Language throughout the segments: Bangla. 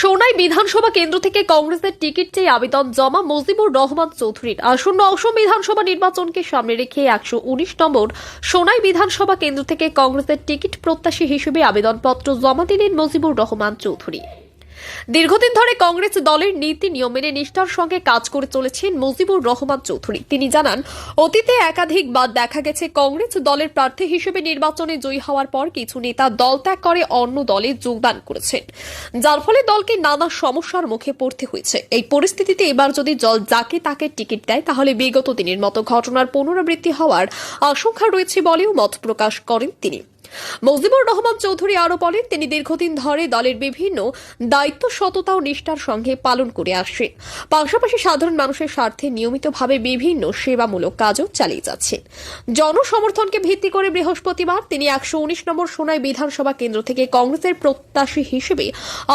সোনাই বিধানসভা কেন্দ্র থেকে কংগ্রেসের টিকিট চেয়ে আবেদন জমা মজিবুর রহমান চৌধুরীর। আসন্ন অসম বিধানসভা নির্বাচনকে সামনে রেখে 119 নম্বর সোনাই বিধানসভা কেন্দ্র থেকে কংগ্রেসের টিকিট প্রত্যাশী হিসেবে আবেদনপত্র জমা দিলেন মজিবুর রহমান চৌধুরী। দীর্ঘদিন ধরে কংগ্রেস দলের নীতি নিয়ম মেনে নিষ্ঠার সঙ্গে কাজ করে চলেছেন মজিবুর রহমান চৌধুরী। তিনি জানান, অতীতে একাধিকবার দেখা গেছে কংগ্রেস দলের প্রার্থী হিসেবে নির্বাচনে জয়ী হওয়ার পর কিছু নেতা দল ত্যাগ করে অন্য দলে যোগদান করেছেন, যার ফলে দলকে নানা সমস্যার মুখে পড়তে হয়েছে। এই পরিস্থিতিতে এবার যদি দল যাকে তাকে টিকিট দেয় তাহলে বিগত দিনের মতো ঘটনার পুনরাবৃত্তি হওয়ার আশঙ্কা রয়েছে বলেও মত প্রকাশ করেন তিনি। মজিবুর রহমান চৌধুরী আরো বলেন, তিনি দীর্ঘদিন ধরে দলের বিভিন্ন দায়িত্ব সততা ও নিষ্ঠার সঙ্গে পালন করে আসছেন, পাশাপাশি সাধারণ মানুষের স্বার্থে নিয়মিতভাবে বিভিন্ন সেবামূলক কাজও চালিয়ে যাচ্ছেন। জনসমর্থনকে ভিত্তি করে বৃহস্পতিবার তিনি 119 নম্বর সোনাই বিধানসভা কেন্দ্র থেকে কংগ্রেসের প্রত্যাশী হিসেবে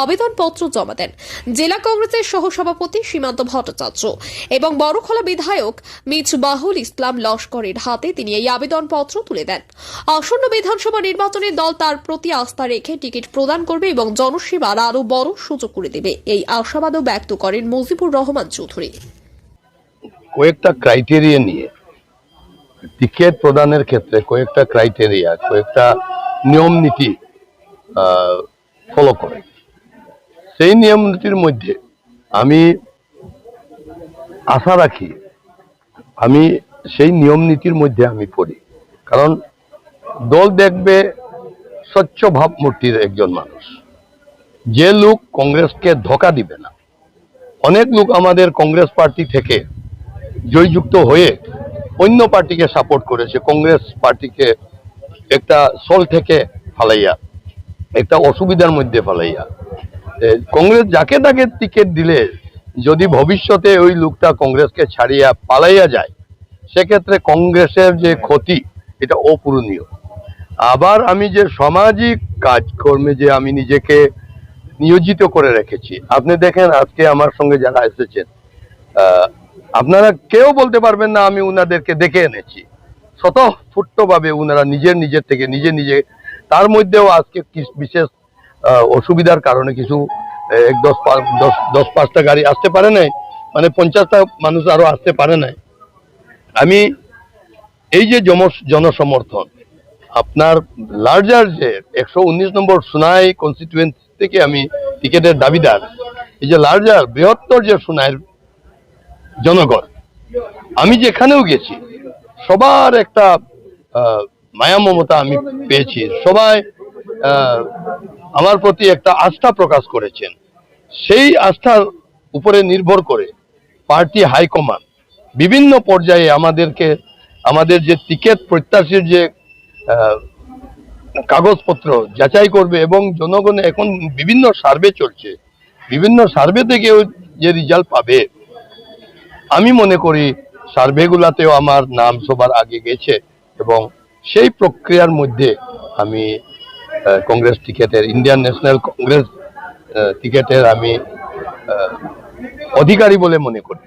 আবেদনপত্র জমা দেন জেলা কংগ্রেসের সহসভাপতি সীমান্ত ভট্টাচার্য এবং বড়খোলা বিধায়ক মিছবাহুল ইসলাম লস্করের হাতে তিনি এই আবেদনপত্র তুলে দেন। আসন্ন বিধানসভা নির্বাচনে দল তার প্রতি আস্থা রেখে টিকিট প্রদান করবে এবং জনসেবার আরো বড় সুযোগ করে দেবে, এই আশাবাদও ব্যক্ত করেন মজিবুর রহমান চৌধুরী। কয়েকটা ক্রাইটেরিয়া নিয়ে টিকিট প্রদানের ক্ষেত্রে কয়েকটা ক্রাইটেরিয়া, কয়েকটা নিয়ম নীতি ফলো করে। সেই নিয়ম নীতির মধ্যে আমি আশা রাখি, আমি সেই নিয়ম নীতির মধ্যে আমি পড়ি, কারণ দল দেখবে স্বচ্ছ ভাবমূর্তির একজন মানুষ, যে লোক কংগ্রেসকে ধোঁকা দিবে না। অনেক লোক আমাদের কংগ্রেস পার্টি থেকে জয়যুক্ত হয়ে অন্য পার্টিকে সাপোর্ট করেছে, কংগ্রেস পার্টিকে একটা সল থেকে ফালাইয়া, একটা অসুবিধার মধ্যে ফালাইয়া। কংগ্রেস যাকে তাকে টিকিট দিলে যদি ভবিষ্যতে ওই লোকটা কংগ্রেসকে ছাড়িয়া পালাইয়া যায়, সেক্ষেত্রে কংগ্রেসের যে ক্ষতি এটা অপূরণীয়। আবার আমি যে সামাজিক কাজকর্মে যে আমি নিজেকে নিয়োজিত করে রেখেছি, আপনি দেখেন আজকে আমার সঙ্গে যারা এসেছেন, আপনারা কেউ বলতে পারবেন না আমি উনাদেরকে ডেকে এনেছি। স্বতঃস্ফূর্তভাবে উনারা নিজের থেকে নিজে, তার মধ্যেও আজকে বিশেষ অসুবিধার কারণে কিছু 10-5টা গাড়ি আসতে পারে নাই, মানে 50টা মানুষ আরো আসতে পারে নাই। আমি এই যে জনসমর্থন, আপনার লার্জার যে 119 নম্বর সোনাই কনস্টিটুয়েন্সি থেকে আমি টিকিটের দাবিদার, এই যে লার্জার বৃহত্তর যে সোনাইয়ের জনগণ, আমি যেখানেও গেছি সবার একটা মায়া মমতা আমি পেয়েছি। সবাই আমার প্রতি একটা আস্থা প্রকাশ করেছেন। সেই আস্থার উপরে নির্ভর করে পার্টি হাইকমান্ড বিভিন্ন পর্যায়ে আমাদের যে টিকিট প্রত্যাশীর যে কাগজপত্র যাচাই করবে এবং জনগণে এখন বিভিন্ন সার্ভে চলছে, বিভিন্ন সার্ভে থেকেও যে রেজাল্ট পাবে, আমি মনে করি সার্ভেগুলাতেও আমার নাম সবার আগে গেছে এবং সেই প্রক্রিয়ার মধ্যে আমি কংগ্রেস টিকিটের, ইন্ডিয়ান ন্যাশনাল কংগ্রেস টিকিটের আমি অধিকারী বলে মনে করি।